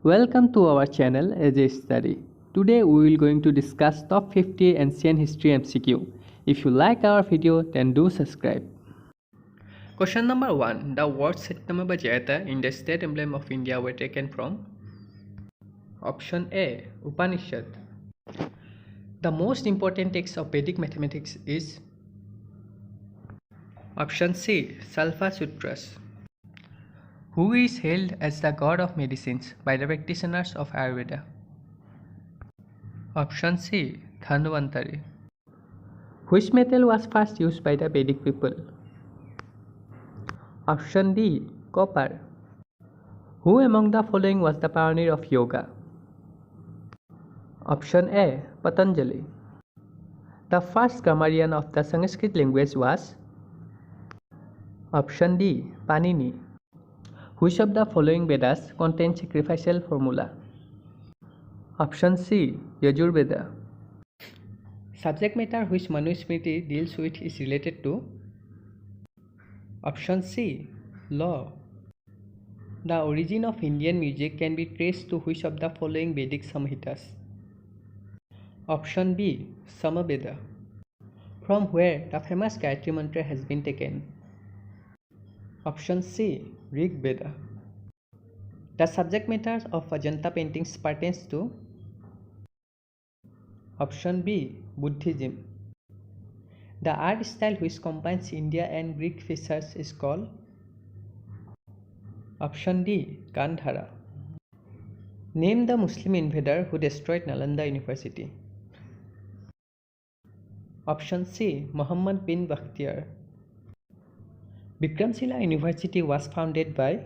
Welcome to our channel AJ Study. Today we will going to discuss top 50 ancient history MCQ. If you like our video then do subscribe. Question number 1. The words Satyameva Jayate in the state emblem of India were taken from? Option A. Upanishad. The most important text of Vedic mathematics is? Option C. Salfa Sutras. Who is hailed as the god of medicines by the practitioners of Ayurveda? Option C. Dhanvantari. Which metal was first used by the Vedic people? Option D. Copper. Who among the following was the pioneer of yoga? Option A. Patanjali. The first grammarian of the Sanskrit language was? Option D. Panini. Which of the following Vedas contains sacrificial formula? Option C. Yajurveda. Subject matter which Manusmriti deals with is related to? Option C. Law. The origin of Indian music can be traced to which of the following Vedic Samhitas? Option B. Samaveda. From where the famous Gayatri mantra has been taken? Option C. Rig Veda. The subject matter of Ajanta paintings pertains to? Option B. Buddhism. The art style which combines India and Greek features is called? Option D. Gandhara. Name the Muslim invader who destroyed Nalanda University. Option C. Muhammad bin Bakhtiyar. Vikramshila University was founded by?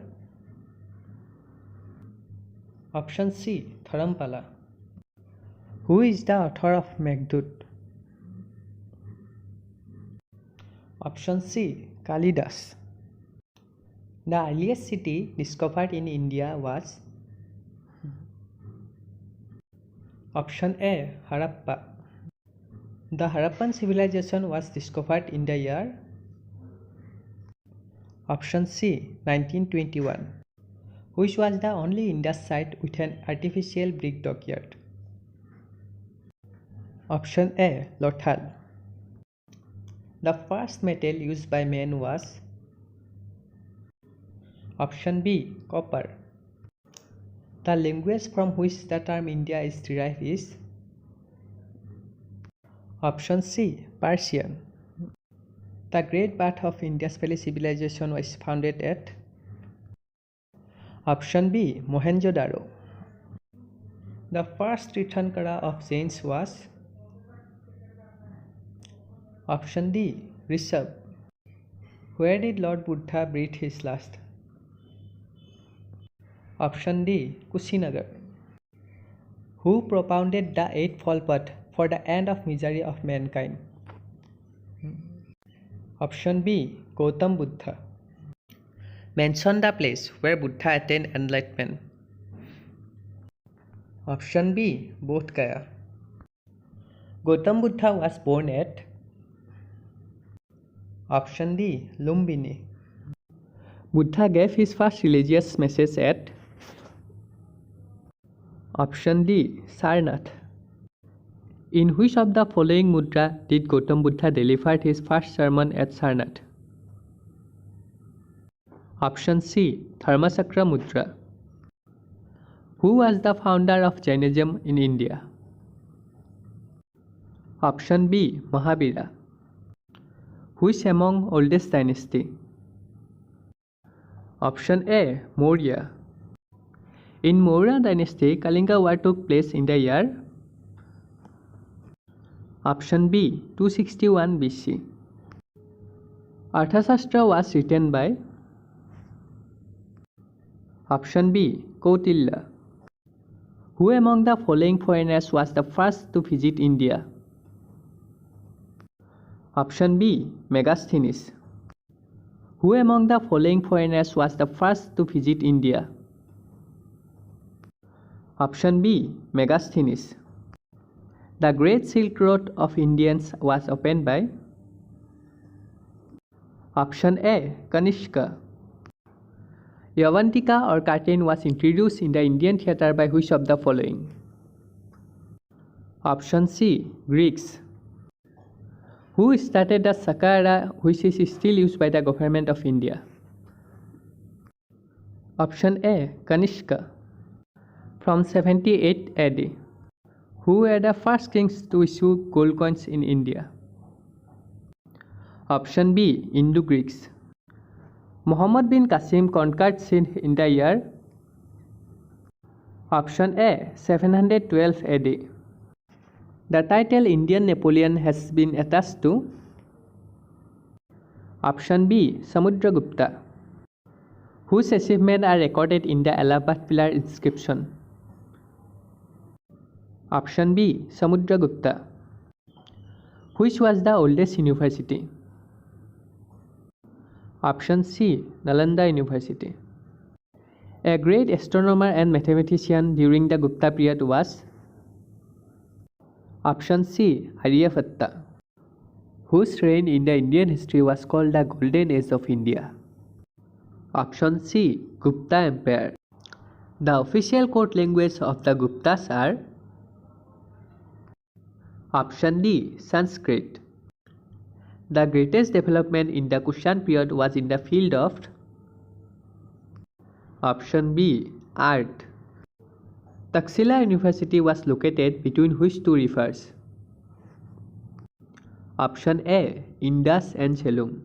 Option C. Dharampala. Who is the author of Meghdut? Option C. Kalidas. The earliest city discovered in India was? Option A. Harappa. The Harappan civilization was discovered in the year? Option C. 1921. Which was the only Indus site with an artificial brick dockyard? Option A. Lothal. The first metal used by men was? Option B. Copper. The language from which the term India is derived is? Option C. Persian. The Great Bath of Indus Valley Civilization was founded at? Option B. Mohenjo-daro. The first Tirthankara of Jains was? Option D. Rishabh. Where did Lord Buddha breathe his last? Option D. Kushinagar. Who propounded the Eightfold Path for the end of misery of mankind? Option B. Gautam Buddha. Mention the place where Buddha attained enlightenment. Option B. Bodh Gaya. Gautam Buddha was born at? Option D. Lumbini. Buddha gave his first religious message at? Option D. Sarnath. In which of the following mudra did Gautam Buddha deliver his first sermon at Sarnath? Option C. Dharmasakra mudra. Who was the founder of Jainism in India? Option B. Mahavira. Which among oldest dynasty? Option A. Maurya. In Maurya dynasty, Kalinga war took place in the year? Option B. 261 BC. Arthashastra was written by? Option B. Kautilya. Who among the following foreigners was the first to visit India? Option B. Megasthenes. Who among the following foreigners was the first to visit India? Option B. Megasthenes. The Great Silk Road of Indians was opened by? Option A. Kanishka. Yavantika or curtain was introduced in the Indian theatre by which of the following? Option C. Greeks. Who started the Shaka era, which is still used by the government of India? Option A. Kanishka. From 78 AD. Who were the first kings to issue gold coins in India? Option B. Indo-Greeks. Muhammad bin Qasim conquered Sindh in the year? Option A. 712 AD. The title Indian Napoleon has been attached to? Option B. Samudragupta. Whose achievements are recorded in the Allahabad pillar inscription? Option B. Samudragupta. Which was the oldest university? Option C. Nalanda University. A great astronomer and mathematician during the Gupta period was? Option C. Aryabhatta. Whose reign in the Indian history was called the Golden Age of India? Option C. Gupta Empire. The official court language of the Guptas are? Option D. Sanskrit. The greatest development in the Kushan period was in the field of? Option B. Art. Taxila University was located between which two rivers? Option A. Indus and Jhelum.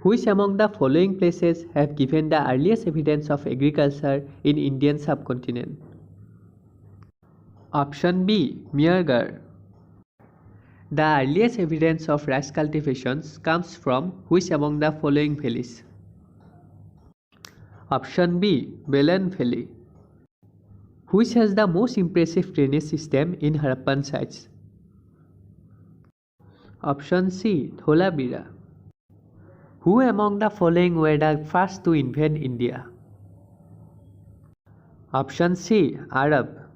Which among the following places have given the earliest evidence of agriculture in Indian subcontinent? Option B. Mehrgarh. The earliest evidence of rice cultivations comes from which among the following valleys? Option B. Belen Valley. Which has the most impressive drainage system in Harappan sites? Option C. Dholabira. Who among the following were the first to invade India? Option C. Arab.